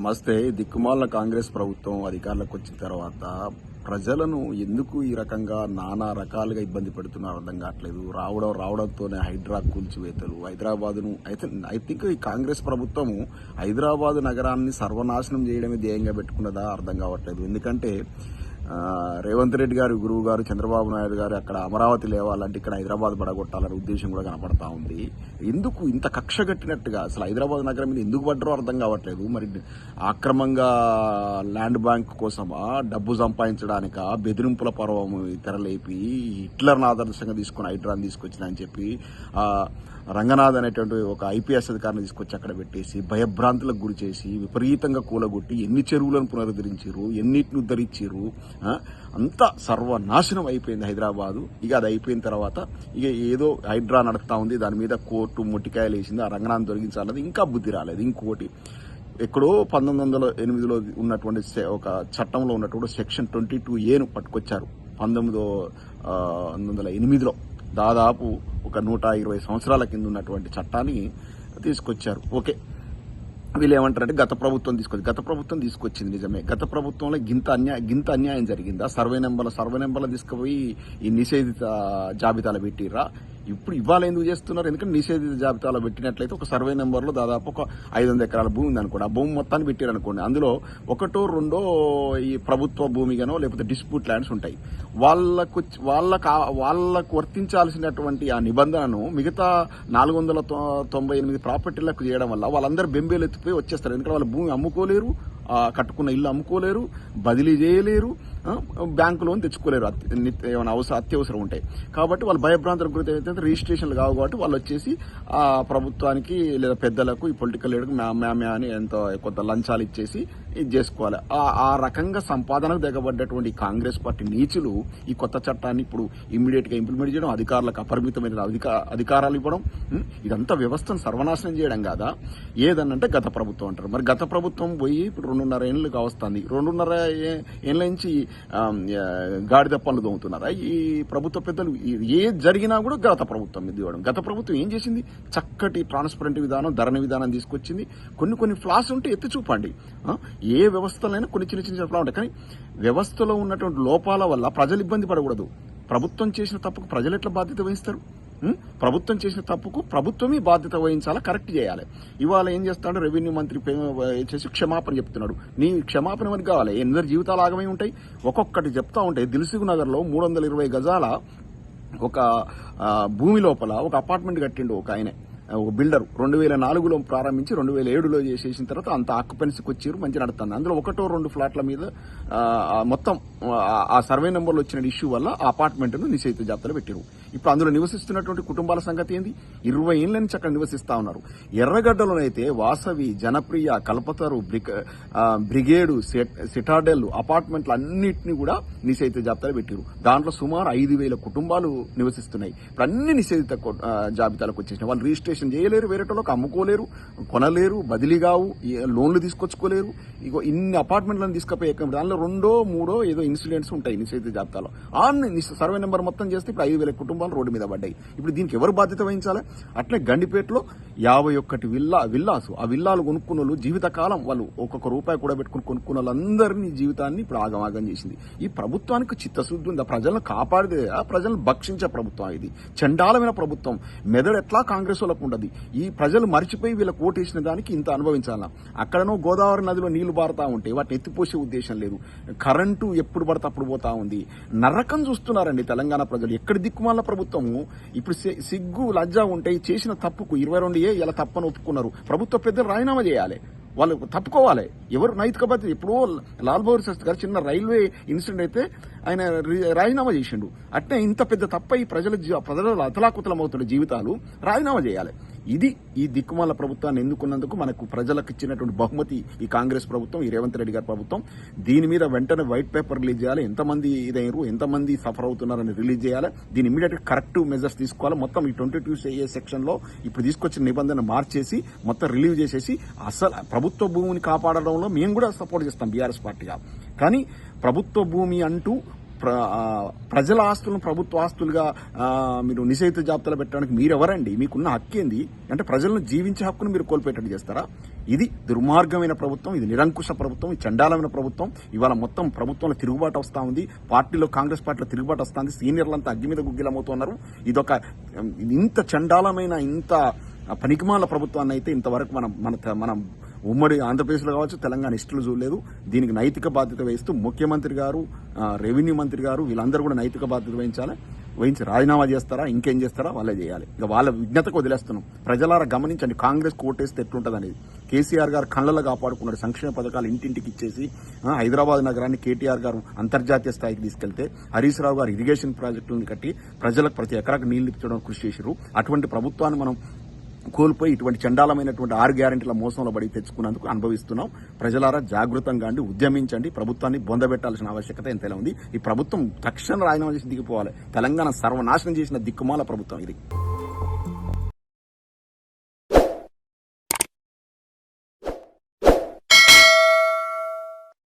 నమస్తే. దిక్కుమాల కాంగ్రెస్ ప్రభుత్వం అధికారంలోకి వచ్చిన తర్వాత ప్రజలను ఎందుకు ఈ రకంగా నానా రకాలుగా ఇబ్బంది పెడుతున్నారో అర్థం కావట్లేదు. రావడంతోనే హైడ్రా కూల్చివేతలు, హైదరాబాద్ను అయితే ఐ థింక్ ఈ కాంగ్రెస్ ప్రభుత్వము హైదరాబాద్ నగరాన్ని సర్వనాశనం చేయడమే ధ్యేయంగా పెట్టుకున్నదా అర్థం కావట్లేదు. ఎందుకంటే రేవంత్ రెడ్డి గారు, గురువు గారు, చంద్రబాబు నాయుడు గారు అక్కడ అమరావతి లేవాలంటే ఇక్కడ హైదరాబాద్ పడగొట్టాలనే ఉద్దేశం కూడా కనపడతా ఉంది. ఎందుకు ఇంత కక్ష కట్టినట్టుగా అసలు హైదరాబాద్ నగరం మీద ఎందుకు పడ్డారో అర్థం కావట్లేదు. మరి అక్రమంగా ల్యాండ్ బ్యాంక్ కోసమా, డబ్బు సంపాదించడానికా, బెదిరింపుల పర్వం తెరలేపి హిట్లర్ని ఆదర్శంగా తీసుకుని హైడ్రాని తీసుకొచ్చిన అని చెప్పి రంగనాథ్ అనేటువంటి ఒక ఐపీఎస్ అధికారిని తీసుకొచ్చి అక్కడ పెట్టేసి భయభ్రాంతులకు గురి చేసి విపరీతంగా కూలగొట్టి ఎన్ని చెరువులను పునరుద్ధరించారు, ఎన్నిటిని ఉద్ధరించారు. అంతా సర్వనాశనం అయిపోయింది హైదరాబాదు. ఇక అది అయిపోయిన తర్వాత ఇక ఏదో హైడ్రా నడుస్తూ ఉంది, దాని మీద కోర్టు మొట్టికాయలు వేసింది. ఆ రంగనాథ్ తొలగించాలన్నది ఇంకా బుద్ధి రాలేదు. ఇంకోటి ఎక్కడో 1908లో ఉన్నటువంటి ఒక చట్టంలో ఉన్నటువంటి సెక్షన్ 22A పట్టుకొచ్చారు 1908లో. దాదాపు ఒక 120 సంవత్సరాల కింద ఉన్నటువంటి చట్టాన్ని తీసుకొచ్చారు. ఓకే, వీళ్ళు ఏమంటారంటే గత ప్రభుత్వం తీసుకొచ్చింది నిజమే. గత ప్రభుత్వంలో గింత అన్యాయం జరిగిందా? సర్వే నెంబర్లు తీసుకుపోయి ఈ నిషేధిత జాబితాలో పెట్టిర్రా? ఇప్పుడు ఇవాళ ఎందుకు చేస్తున్నారు? ఎందుకంటే నిషేధిత జాబితాలో పెట్టినట్లయితే ఒక సర్వే నెంబర్లో దాదాపు ఒక 500 ఎకరాల భూమి ఉంది అనుకోండి. ఆ భూమి మొత్తాన్ని పెట్టారనుకోండి, అందులో ఒకటో రెండో ఈ ప్రభుత్వ భూమిగానో లేకపోతే డిస్ప్యూట్ ల్యాండ్స్ ఉంటాయి. వాళ్ళకు వర్తించాల్సినటువంటి ఆ నిబంధనను మిగతా 498 ప్రాపర్టీలకు చేయడం వల్ల వాళ్ళందరూ బెంబేలు ఎత్తిపోయి వచ్చేస్తారు. ఎందుకంటే వాళ్ళ భూమి అమ్ముకోలేరు, కట్టుకున్న ఇల్లు అమ్ముకోలేరు, బదిలీ చేయలేరు, బ్యాంకు లోన్ తెచ్చుకోలేరు, ఏమైనా అత్యవసరం ఉంటాయి. కాబట్టి వాళ్ళు భయభ్రాంతులకు గురి అయితే రిజిస్ట్రేషన్లు కావు. కాబట్టి వాళ్ళు వచ్చేసి ఆ ప్రభుత్వానికి లేదా పెద్దలకు, ఈ పొలిటికల్ లీడర్కి మ్యామ్యా అని ఎంతో కొంత లంచాలు ఇచ్చేసి ఇది చేసుకోవాలి. ఆ రకంగా సంపాదనకు దిగబడ్డటువంటి కాంగ్రెస్ పార్టీ నీచులు ఈ కొత్త చట్టాన్ని ఇప్పుడు ఇమ్మీడియట్ గా ఇంప్లిమెంట్ చేయడం, అధికారులకు అపరిమితమైన అధికారాలు ఇవ్వడం, ఇదంతా వ్యవస్థను సర్వనాశనం చేయడం కాదా? ఏదన్నంటే గత ప్రభుత్వం అంటారు. మరి గత ప్రభుత్వం పోయి ఇప్పుడు 2.5 ఏళ్ళు కావస్తుంది. 2.5 ఏళ్ల నుంచి గాడిద పనులు దొంగతున్నారా ఈ ప్రభుత్వ పెద్దలు? ఏ జరిగినా కూడా గత ప్రభుత్వం మీద ఇవ్వడం. గత ప్రభుత్వం ఏం చేసింది? చక్కటి ట్రాన్స్పరెంట్ విధానం, ధరణి విధానం తీసుకొచ్చింది. కొన్ని ఫ్లాస్ ఉంటే ఎత్తి చూపండి. ఏ వ్యవస్థలైనా కొన్ని చిన్న ఫ్లా ఉంటాయి. కానీ వ్యవస్థలో ఉన్నటువంటి లోపాల వల్ల ప్రజలు ఇబ్బంది పడకూడదు. ప్రభుత్వం చేసిన తప్పుకు ప్రజలు ఎట్లా బాధ్యత వహిస్తారు? ప్రభుత్వం చేసిన తప్పుకు ప్రభుత్వమే బాధ్యత వహించాలా, కరెక్ట్ చేయాలి. ఇవాళ ఏం చేస్తాడు రెవెన్యూ మంత్రి చేసి క్షమాపణ చెప్తున్నాడు. నీ క్షమాపణ మనకి కావాలి. ఎందరి జీవితాలు ఆగమై ఉంటాయి. ఒక్కొక్కటి చెప్తా ఉంటాయి. దిల్సుఖ్ నగర్ లో 320 గజాల ఒక భూమి లోపల ఒక అపార్ట్మెంట్ కట్టిండు ఒక ఆయన, ఒక బిల్డర్. 2004లో ప్రారంభించి 2007లో చేసేసిన తర్వాత అంత ఆక్యుపెన్సీకి వచ్చారు, మంచి నడుతుంది. అందులో 1-2 ఫ్లాట్ల మీద మొత్తం ఆ సర్వే నెంబర్లు వచ్చిన ఇష్యూ వల్ల ఆ అపార్ట్మెంట్ను నిషేధిత జాబితాలో పెట్టారు. ఇప్పుడు అందులో నివసిస్తున్నటువంటి కుటుంబాల సంగతి ఏంది? 20 ఏళ్ల నుంచి అక్కడ నివసిస్తా ఉన్నారు. ఎర్రగడ్డలోనైతే వాసవి, జనప్రియ, కల్పతరు, బ్రిగేడు, సిటాడెల్ అపార్ట్మెంట్లు అన్నింటినీ కూడా నిషేధిత జాబితాలో పెట్టారు. దాంట్లో సుమారు 5,000 కుటుంబాలు నివసిస్తున్నాయి. ఇప్పుడు అన్ని నిషేధిత జాబితాలకు వచ్చేసినాయి. వాళ్ళు రిజిస్ట్రేషన్ చేయలేరు, వేరేటోళ్ళకి అమ్ముకోలేరు, కొనలేరు, బదిలీ కావు, లోన్లు తీసుకొచ్చుకోలేరు. ఇగో ఇన్ని అపార్ట్మెంట్లను తీసుకుపోయి దానిలో 2-3 ఏదో ఇన్సిడెంట్స్ ఉంటాయి నిషేధిత జాబితాలో. సర్వే నెంబర్ మొత్తం చేస్తే ఇప్పుడు 5,000 కుటుంబాలు రోడ్డు మీద పడ్డాయి. ఇప్పుడు దీనికి ఎవరు బాధ్యత వహించాలి? అట్లే గండిపేటలో 51 విల్లాసు, ఆ విల్లాలు కొనుక్కున్న వాళ్ళు జీవితకాలం వాళ్ళు ఒక్కొక్క రూపాయి కూడా పెట్టుకుని కొనుక్కున్న వాళ్ళందరినీ జీవితాన్ని ఇప్పుడు ఆగమాగం చేసింది. ఈ ప్రభుత్వానికి చిత్తశుద్ధి ఉందా? ప్రజలను కాపాడితే ప్రజలను భక్షించే ప్రభుత్వం ఇది. చండాలమైన ప్రభుత్వం. మెదడు ఎట్లా కాంగ్రెస్ వాళ్ళకు ఉండదు. ఈ ప్రజలు మర్చిపోయి వీళ్ళకి ఓటేసిన దానికి ఇంత అనుభవించాలా? అక్కడనో గోదావరి నదిలో నీళ్లు బారుతా ఉంటే వాటిని ఎత్తిపోసే ఉద్దేశం లేదు. కరెంటు ఎప్పుడు పడితే అప్పుడు పోతా ఉంది. నరకం చూస్తున్నారండి తెలంగాణ ప్రజలు. ఎక్కడి దిక్కుమాల ప్రభుత్వము. ఇప్పుడు సిగ్గు లజ్జ ఉంటే చేసిన తప్పుకు 22A ఇలా తప్పని ఒప్పుకున్నారు. ప్రభుత్వ పెద్దలు రాజీనామా చేయాలి, వాళ్ళు తప్పుకోవాలి. ఎవరు నైతిక బాధ్యత? ఎప్పుడో లాల్ బహదూర్ శాస్త్రి గారు చిన్న రైల్వే ఇన్సిడెంట్ అయితే ఆయన రాజీనామా చేసిండు. అట్నే ఇంత పెద్ద తప్ప ఈ ప్రజల అతలాకుతలం అవుతున్న జీవితాలు రాజీనామా చేయాలి. ఇది ఈ దిక్కుమాల ప్రభుత్వాన్ని ఎన్నుకున్నందుకు మనకు ప్రజలకు ఇచ్చినటువంటి బహుమతి ఈ కాంగ్రెస్ ప్రభుత్వం, ఈ రేవంత్ రెడ్డి గారి ప్రభుత్వం. దీని మీద వెంటనే వైట్ పేపర్ రిలీజ్ చేయాలి. ఎంతమంది ఇదయ్యారు, ఎంతమంది సఫర్ అవుతున్నారని రిలీజ్ చేయాలి. దీని ఇమీడియట్ గా కరెక్టివ్ మెజర్స్ తీసుకోవాలి. మొత్తం ఈ 22A సెక్షన్ లో ఇప్పుడు తీసుకొచ్చిన నిబంధన మార్చేసి మొత్తం రిలీవ్ చేసేసి అసలు ప్రభుత్వ భూమిని కాపాడడంలో మేము కూడా సపోర్ట్ చేస్తాం బీఆర్ఎస్ పార్టీగా. కానీ ప్రభుత్వ భూమి అంటూ ప్రజల ఆస్తులను ప్రభుత్వ ఆస్తులుగా మీరు నిషేధిత జాబితాలో పెట్టడానికి మీరెవరండి? మీకున్న హక్కు ఏంది? అంటే ప్రజలను జీవించే హక్కును మీరు కోల్పోయేటట్టు చేస్తారా? ఇది దుర్మార్గమైన ప్రభుత్వం, ఇది నిరంకుశ ప్రభుత్వం, ఇది చండాలమైన ప్రభుత్వం. ఇవాళ మొత్తం ప్రభుత్వంలో తిరుగుబాటు వస్తూ ఉంది, పార్టీలో కాంగ్రెస్ పార్టీలో తిరుగుబాటు వస్తుంది, సీనియర్లంతా అగ్గి మీద గుగ్గిలమవుతున్నారు. ఇదొక ఇంత చండాలమైన ఇంత పనికిమాల ప్రభుత్వాన్ని అయితే ఇంతవరకు మనం ఉమ్మడి ఆంధ్రప్రదేశ్లో కావచ్చు, తెలంగాణ ఇష్టలు చూడలేదు. దీనికి నైతిక బాధ్యత వహిస్తూ ముఖ్యమంత్రి గారు, రెవెన్యూ మంత్రి గారు వీళ్ళందరూ కూడా నైతిక బాధ్యత వహించి రాజీనామా చేస్తారా, ఇంకేం చేస్తారా వాళ్ళే చేయాలి. ఇక వాళ్ళ విజ్ఞతకు వదిలేస్తున్నాం. ప్రజలారా గమనించండి, కాంగ్రెస్ కోటేస్తే ఎట్లుంటుంది అనేది. కేసీఆర్ గారు కళ్ళలో కాపాడుకున్నాడు, సంక్షేమ పథకాలు ఇంటింటికి ఇచ్చేసి హైదరాబాద్ నగరాన్ని కేటీఆర్ గారు అంతర్జాతీయ స్థాయికి తీసుకెళ్తే, హరీష్ రావు గారు ఇరిగేషన్ ప్రాజెక్టులను కట్టి ప్రజలకు ప్రతి ఎకరాకు నీళ్లు ఇచ్చడం కృషి చేశారు. అటువంటి ప్రభుత్వాన్ని మనం కోల్పోయి ఇటువంటి చండాలమైనటువంటి 6 గ్యారెంటీల మోసంలో పడి తెచ్చుకున్నందుకు అనుభవిస్తున్నాం. ప్రజలారా జాగృతంగా అండి, ఉద్యమించండి. ప్రభుత్వాన్ని బొందబెట్టాల్సిన ఆవశ్యకత ఎంతైనా ఉంది. ఈ ప్రభుత్వం తక్షణ రాజీనామా చేసి దిగిపోవాలి. తెలంగాణ సర్వనాశనం చేసిన దిక్కుమాల ప్రభుత్వం ఇది.